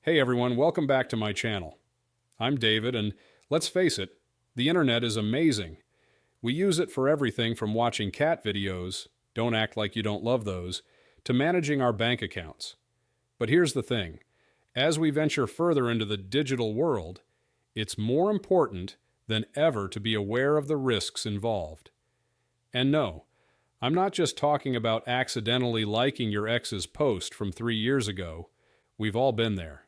Hey everyone, welcome back to my channel. I'm David, and let's face it, the internet is amazing. We use it for everything from watching cat videos, don't act like you don't love those, to managing our bank accounts. But here's the thing, as we venture further into the digital world, it's more important than ever to be aware of the risks involved. And no, I'm not just talking about accidentally liking your ex's post from 3 years ago. We've all been there.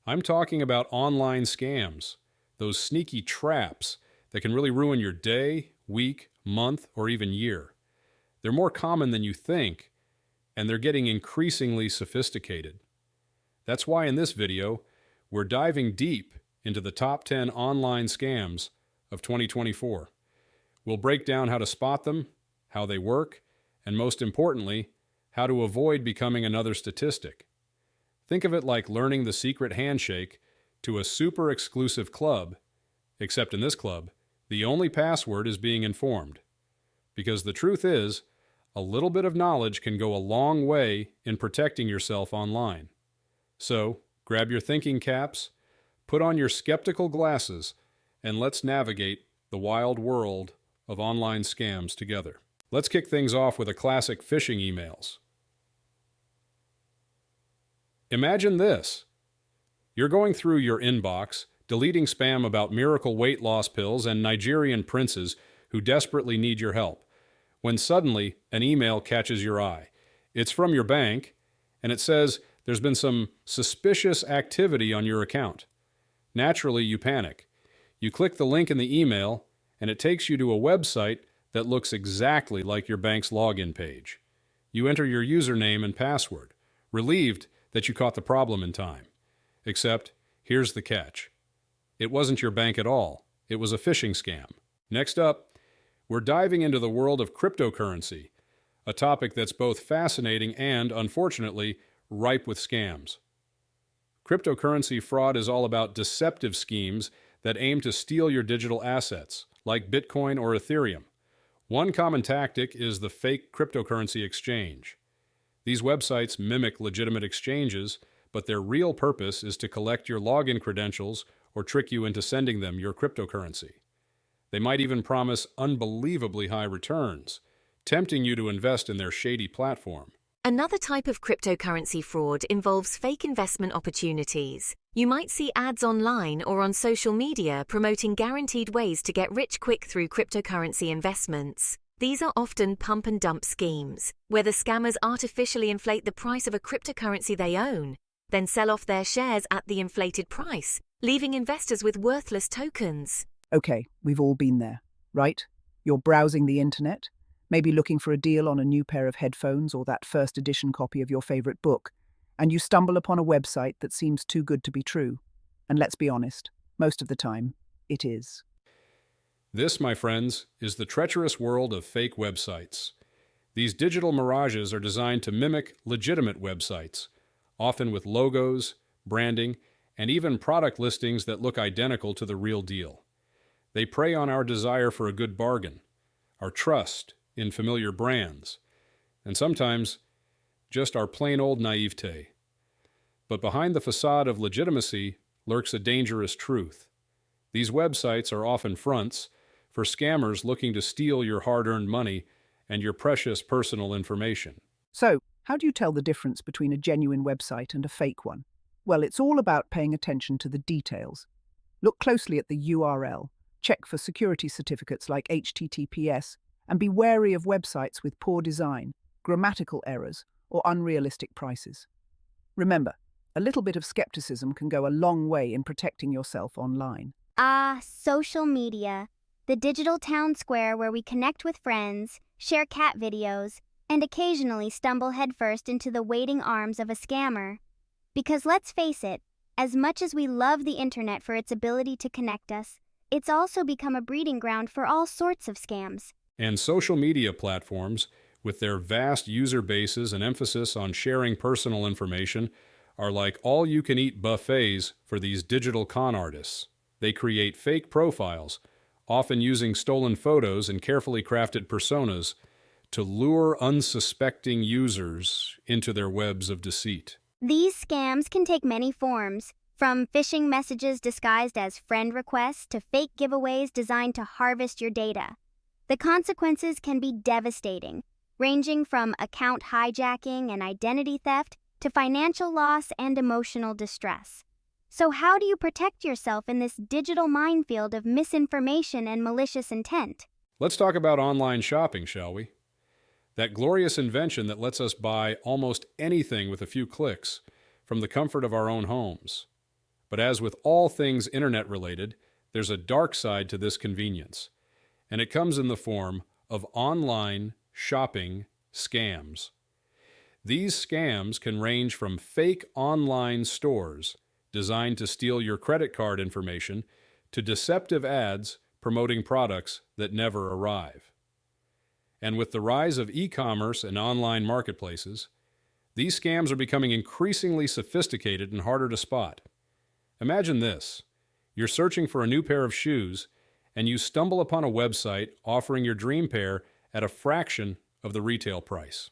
I'm talking about online scams, those sneaky traps that can really ruin your day, week, month, or even year. They're more common than you think, and they're getting increasingly sophisticated. That's why in this video, we're diving deep into the top 10 online scams of 2024. We'll break down how to spot them, how they work, and most importantly, how to avoid becoming another statistic. Think of it like learning the secret handshake to a super exclusive club, except in this club, the only password is being informed. Because the truth is, a little bit of knowledge can go a long way in protecting yourself online. So, grab your thinking caps, put on your skeptical glasses, and let's navigate the wild world of online scams together. Let's kick things off with a classic phishing emails. Imagine this. You're going through your inbox, deleting spam about miracle weight loss pills and Nigerian princes who desperately need your help, when suddenly an email catches your eye. It's from your bank, and it says there's been some suspicious activity on your account. Naturally, you panic. You click the link in the email, and it takes you to a website that looks exactly like your bank's login page. You enter your username and password, relieved that you caught the problem in time. Except, here's the catch. It wasn't your bank at all. It was a phishing scam. Next up, we're diving into the world of cryptocurrency, a topic that's both fascinating and, unfortunately, ripe with scams. Cryptocurrency fraud is all about deceptive schemes that aim to steal your digital assets, like Bitcoin or Ethereum. One common tactic is the fake cryptocurrency exchange. These websites mimic legitimate exchanges, but their real purpose is to collect your login credentials or trick you into sending them your cryptocurrency. They might even promise unbelievably high returns, tempting you to invest in their shady platform. Another type of cryptocurrency fraud involves fake investment opportunities. You might see ads online or on social media promoting guaranteed ways to get rich quick through cryptocurrency investments. These are often pump and dump schemes, where the scammers artificially inflate the price of a cryptocurrency they own, then sell off their shares at the inflated price, leaving investors with worthless tokens. Okay, we've all been there, right? You're browsing the internet, maybe looking for a deal on a new pair of headphones or that first edition copy of your favorite book, and you stumble upon a website that seems too good to be true. And let's be honest, most of the time, it is. This, my friends, is the treacherous world of fake websites. These digital mirages are designed to mimic legitimate websites, often with logos, branding, and even product listings that look identical to the real deal. They prey on our desire for a good bargain, our trust in familiar brands, and sometimes just our plain old naivete. But behind the facade of legitimacy lurks a dangerous truth. These websites are often fronts for scammers looking to steal your hard-earned money and your precious personal information. So, how do you tell the difference between a genuine website and a fake one? Well, it's all about paying attention to the details. Look closely at the URL, check for security certificates like HTTPS, and be wary of websites with poor design, grammatical errors, or unrealistic prices. Remember, a little bit of skepticism can go a long way in protecting yourself online. Social media. The digital town square where we connect with friends, share cat videos, and occasionally stumble headfirst into the waiting arms of a scammer. Because let's face it, as much as we love the internet for its ability to connect us, it's also become a breeding ground for all sorts of scams. And social media platforms, with their vast user bases and emphasis on sharing personal information, are like all-you-can-eat buffets for these digital con artists. They create fake profiles, often using stolen photos and carefully crafted personas to lure unsuspecting users into their webs of deceit. These scams can take many forms, from phishing messages disguised as friend requests to fake giveaways designed to harvest your data. The consequences can be devastating, ranging from account hijacking and identity theft to financial loss and emotional distress. So how do you protect yourself in this digital minefield of misinformation and malicious intent? Let's talk about online shopping, shall we? That glorious invention that lets us buy almost anything with a few clicks from the comfort of our own homes. But as with all things internet-related, there's a dark side to this convenience, and it comes in the form of online shopping scams. These scams can range from fake online stores designed to steal your credit card information to deceptive ads promoting products that never arrive. And with the rise of e-commerce and online marketplaces, these scams are becoming increasingly sophisticated and harder to spot. Imagine this. You're searching for a new pair of shoes, and you stumble upon a website offering your dream pair at a fraction of the retail price.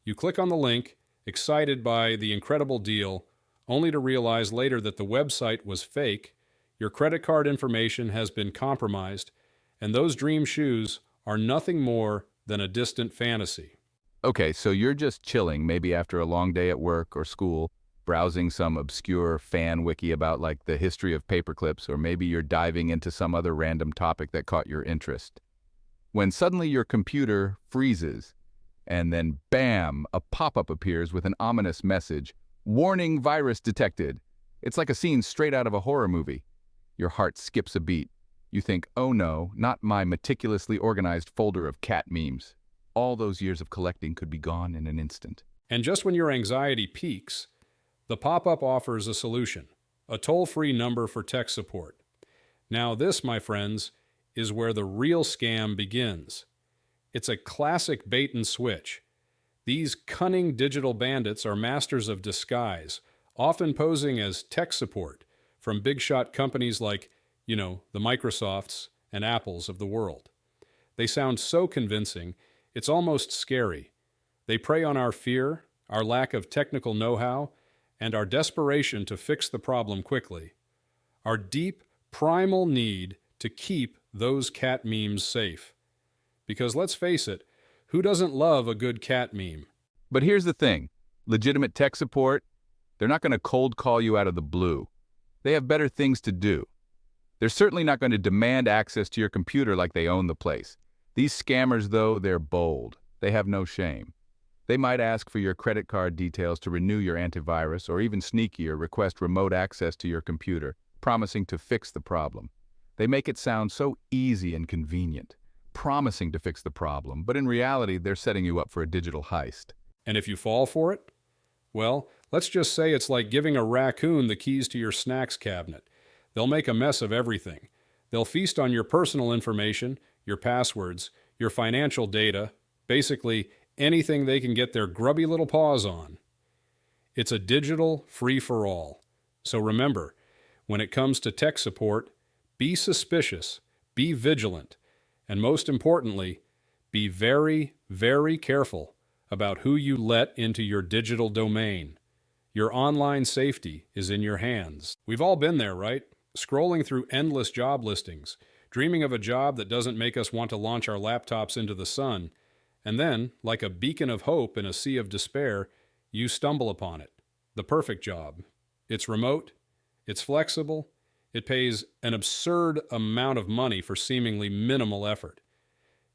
You click on the link, excited by the incredible deal, only to realize later that the website was fake, your credit card information has been compromised, and those dream shoes are nothing more than a distant fantasy. Okay, so you're just chilling, maybe after a long day at work or school, browsing some obscure fan wiki about like the history of paperclips, or maybe you're diving into some other random topic that caught your interest. When suddenly your computer freezes, and then bam, a pop-up appears with an ominous message, "Warning, virus detected." It's like a scene straight out of a horror movie. Your heart skips a beat. You think, oh no, not my meticulously organized folder of cat memes. All those years of collecting could be gone in an instant. And just when your anxiety peaks, the pop-up offers a solution, a toll-free number for tech support. Now this, my friends, is where the real scam begins. It's a classic bait and switch. These cunning digital bandits are masters of disguise, often posing as tech support from big-shot companies like, the Microsofts and Apples of the world. They sound so convincing, it's almost scary. They prey on our fear, our lack of technical know-how, and our desperation to fix the problem quickly. Our deep, primal need to keep those cat memes safe. Because let's face it, who doesn't love a good cat meme? But here's the thing. Legitimate tech support, they're not going to cold call you out of the blue. They have better things to do. They're certainly not going to demand access to your computer like they own the place. These scammers, though, they're bold. They have no shame. They might ask for your credit card details to renew your antivirus, or even sneakier, request remote access to your computer, promising to fix the problem. They make it sound so easy and convenient, promising to fix the problem, but in reality, they're setting you up for a digital heist. And if you fall for it? Well, let's just say it's like giving a raccoon the keys to your snacks cabinet. They'll make a mess of everything. They'll feast on your personal information, your passwords, your financial data, basically anything they can get their grubby little paws on. It's a digital free-for-all. So remember, when it comes to tech support, be suspicious, be vigilant, and most importantly, be very, very careful about who you let into your digital domain. Your online safety is in your hands. We've all been there, right? Scrolling through endless job listings, dreaming of a job that doesn't make us want to launch our laptops into the sun, and then, like a beacon of hope in a sea of despair, you stumble upon it. The perfect job. It's remote, it's flexible, it pays an absurd amount of money for seemingly minimal effort.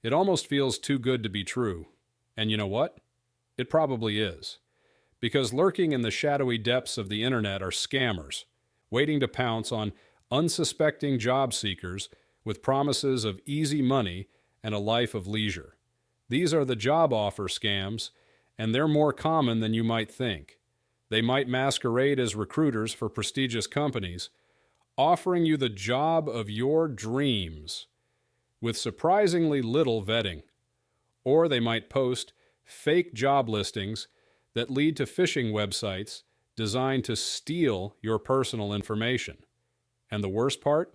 It almost feels too good to be true. And you know what? It probably is. Because lurking in the shadowy depths of the internet are scammers, waiting to pounce on unsuspecting job seekers with promises of easy money and a life of leisure. These are the job offer scams, and they're more common than you might think. They might masquerade as recruiters for prestigious companies, offering you the job of your dreams with surprisingly little vetting. Or they might post fake job listings that lead to phishing websites designed to steal your personal information. And the worst part?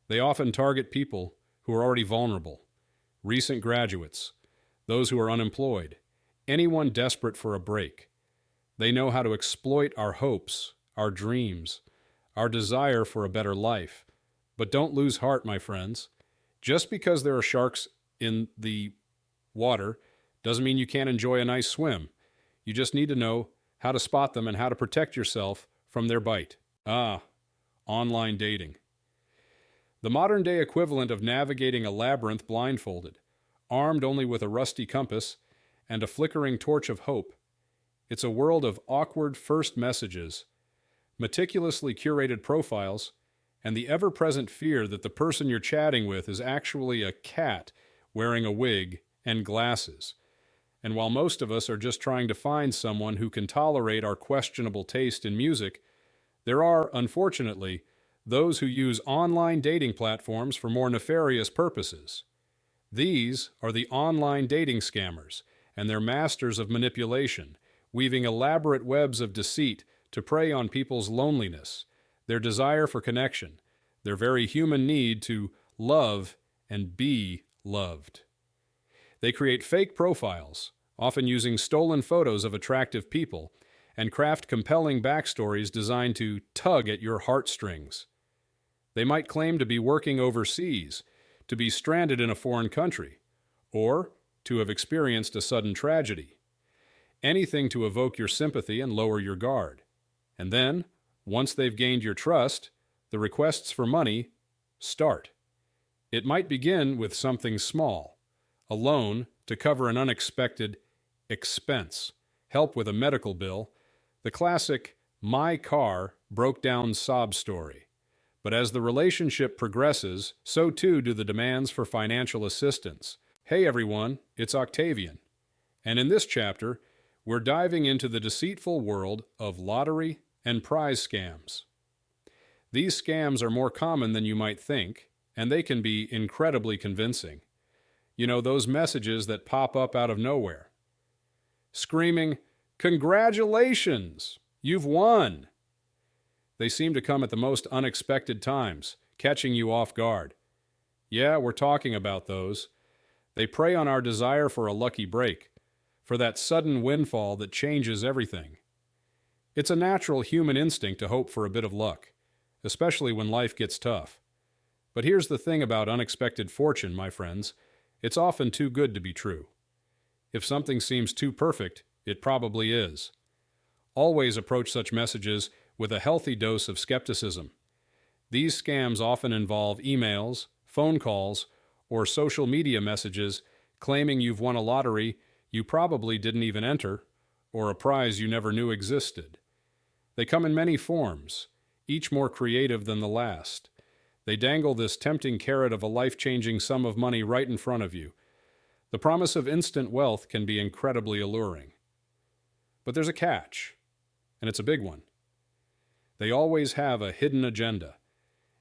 They often target people who are already vulnerable, recent graduates, those who are unemployed, anyone desperate for a break. They know how to exploit our hopes, our dreams, our desire for a better life. But don't lose heart, my friends. Just because there are sharks in the water doesn't mean you can't enjoy a nice swim. You just need to know how to spot them and how to protect yourself from their bite. Online dating. The modern-day equivalent of navigating a labyrinth blindfolded, armed only with a rusty compass and a flickering torch of hope. It's a world of awkward first messages, meticulously curated profiles, and the ever-present fear that the person you're chatting with is actually a cat wearing a wig and glasses. And while most of us are just trying to find someone who can tolerate our questionable taste in music, there are, unfortunately, those who use online dating platforms for more nefarious purposes. These are the online dating scammers, and they're masters of manipulation, weaving elaborate webs of deceit to prey on people's loneliness, their desire for connection, their very human need to love and be loved. They create fake profiles, often using stolen photos of attractive people, and craft compelling backstories designed to tug at your heartstrings. They might claim to be working overseas, to be stranded in a foreign country, or to have experienced a sudden tragedy. Anything to evoke your sympathy and lower your guard. And then, once they've gained your trust, the requests for money start. It might begin with something small, a loan to cover an unexpected expense, help with a medical bill, the classic "my car broke down" sob story. But as the relationship progresses, so too do the demands for financial assistance. Hey everyone, it's Octavian. And in this chapter, we're diving into the deceitful world of lottery and prize scams. These scams are more common than you might think, and they can be incredibly convincing. You know, those messages that pop up out of nowhere, screaming, "Congratulations! You've won!" They seem to come at the most unexpected times, catching you off guard. Yeah, we're talking about those. They prey on our desire for a lucky break, for that sudden windfall that changes everything. It's a natural human instinct to hope for a bit of luck, especially when life gets tough. But here's the thing about unexpected fortune, my friends. It's often too good to be true. If something seems too perfect, it probably is. Always approach such messages with a healthy dose of skepticism. These scams often involve emails, phone calls, or social media messages claiming you've won a lottery you probably didn't even enter, or a prize you never knew existed. They come in many forms, each more creative than the last. They dangle this tempting carrot of a life-changing sum of money right in front of you. The promise of instant wealth can be incredibly alluring. But there's a catch, and it's a big one. They always have a hidden agenda,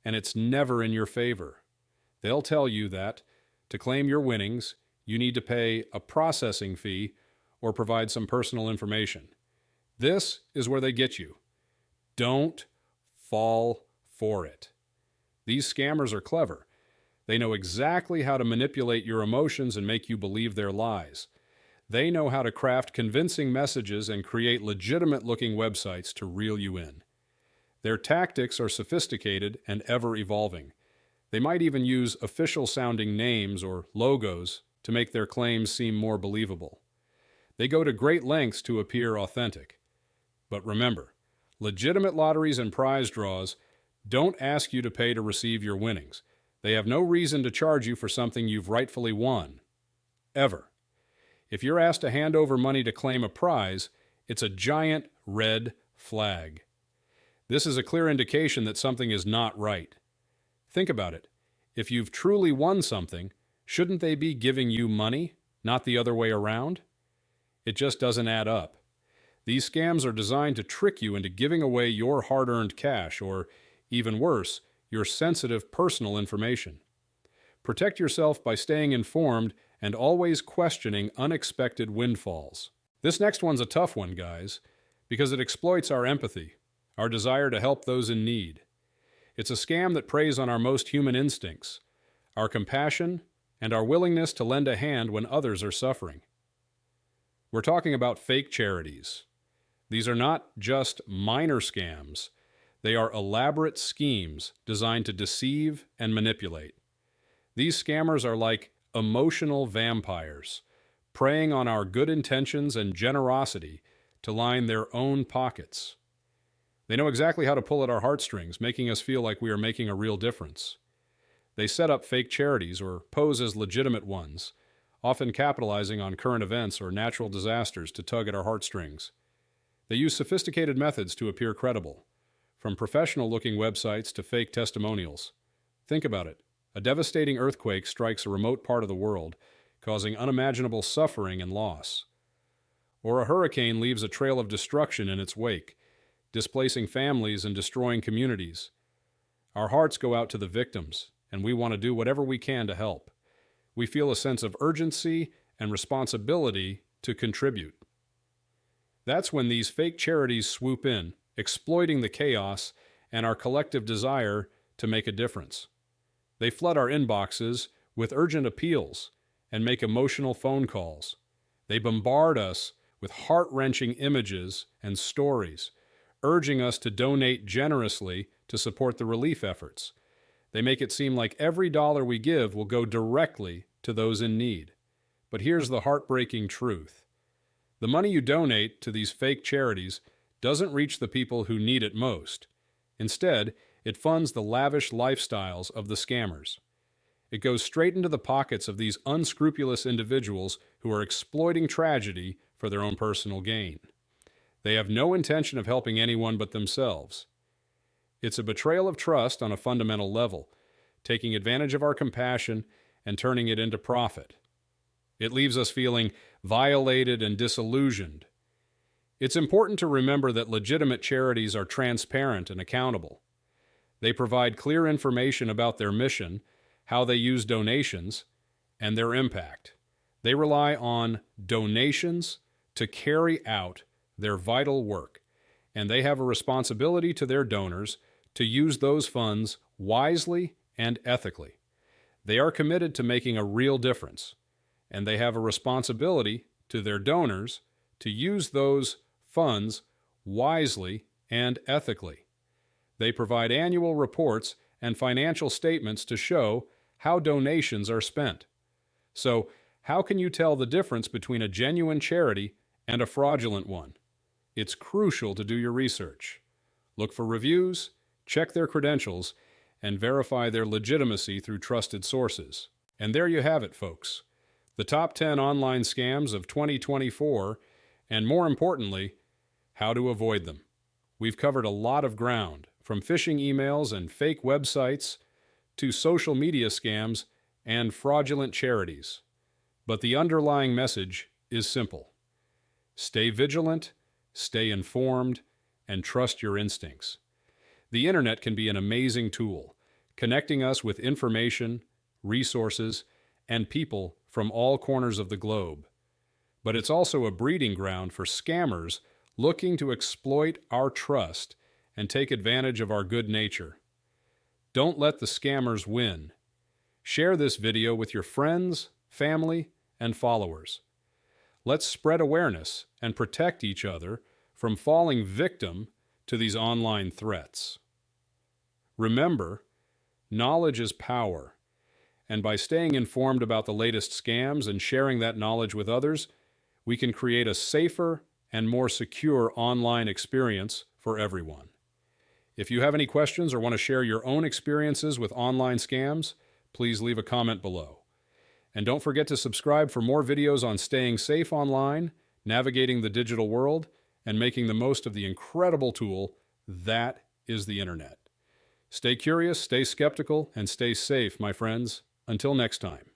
and it's never in your favor. They'll tell you that, to claim your winnings, you need to pay a processing fee or provide some personal information. This is where they get you. Don't fall for it. These scammers are clever. They know exactly how to manipulate your emotions and make you believe their lies. They know how to craft convincing messages and create legitimate-looking websites to reel you in. Their tactics are sophisticated and ever-evolving. They might even use official-sounding names or logos to make their claims seem more believable. They go to great lengths to appear authentic. But remember, legitimate lotteries and prize draws don't ask you to pay to receive your winnings. They have no reason to charge you for something you've rightfully won. Ever. If you're asked to hand over money to claim a prize, it's a giant red flag. This is a clear indication that something is not right. Think about it. If you've truly won something, shouldn't they be giving you money, not the other way around? It just doesn't add up. These scams are designed to trick you into giving away your hard-earned cash, or, even worse, your sensitive personal information. Protect yourself by staying informed and always questioning unexpected windfalls. This next one's a tough one, guys, because it exploits our empathy, our desire to help those in need. It's a scam that preys on our most human instincts, our compassion, and our willingness to lend a hand when others are suffering. We're talking about fake charities. These are not just minor scams. They are elaborate schemes designed to deceive and manipulate. These scammers are like emotional vampires, preying on our good intentions and generosity to line their own pockets. They know exactly how to pull at our heartstrings, making us feel like we are making a real difference. They set up fake charities or pose as legitimate ones, often capitalizing on current events or natural disasters to tug at our heartstrings. They use sophisticated methods to appear credible, from professional-looking websites to fake testimonials. Think about it. A devastating earthquake strikes a remote part of the world, causing unimaginable suffering and loss. Or a hurricane leaves a trail of destruction in its wake, displacing families and destroying communities. Our hearts go out to the victims, and we want to do whatever we can to help. We feel a sense of urgency and responsibility to contribute. That's when these fake charities swoop in, exploiting the chaos and our collective desire to make a difference. They flood our inboxes with urgent appeals and make emotional phone calls. They bombard us with heart-wrenching images and stories, urging us to donate generously to support the relief efforts. They make it seem like every dollar we give will go directly to those in need. But here's the heartbreaking truth. The money you donate to these fake charities doesn't reach the people who need it most. Instead, it funds the lavish lifestyles of the scammers. It goes straight into the pockets of these unscrupulous individuals who are exploiting tragedy for their own personal gain. They have no intention of helping anyone but themselves. It's a betrayal of trust on a fundamental level, taking advantage of our compassion and turning it into profit. It leaves us feeling violated and disillusioned. It's important to remember that legitimate charities are transparent and accountable. They provide clear information about their mission, how they use donations, and their impact. They rely on donations to carry out their vital work, and they have a responsibility to their donors to use those funds wisely and ethically. They are committed to making a real difference, and they have a responsibility to their donors to use those funds wisely and ethically. They provide annual reports and financial statements to show how donations are spent. So, how can you tell the difference between a genuine charity and a fraudulent one? It's crucial to do your research. Look for reviews, check their credentials, and verify their legitimacy through trusted sources. And there you have it, folks. The top 10 online scams of 2024, and more importantly, how to avoid them. We've covered a lot of ground, from phishing emails and fake websites to social media scams and fraudulent charities. But the underlying message is simple. Stay vigilant, stay informed, and trust your instincts. The internet can be an amazing tool, connecting us with information, resources, and people from all corners of the globe. But it's also a breeding ground for scammers looking to exploit our trust and take advantage of our good nature. Don't let the scammers win. Share this video with your friends, family, and followers. Let's spread awareness and protect each other from falling victim to these online threats. Remember, knowledge is power, and by staying informed about the latest scams and sharing that knowledge with others, we can create a safer and more secure online experience for everyone. If you have any questions or want to share your own experiences with online scams, please leave a comment below. And don't forget to subscribe for more videos on staying safe online, navigating the digital world, and making the most of the incredible tool that is the internet. Stay curious, stay skeptical, and stay safe, my friends. Until next time.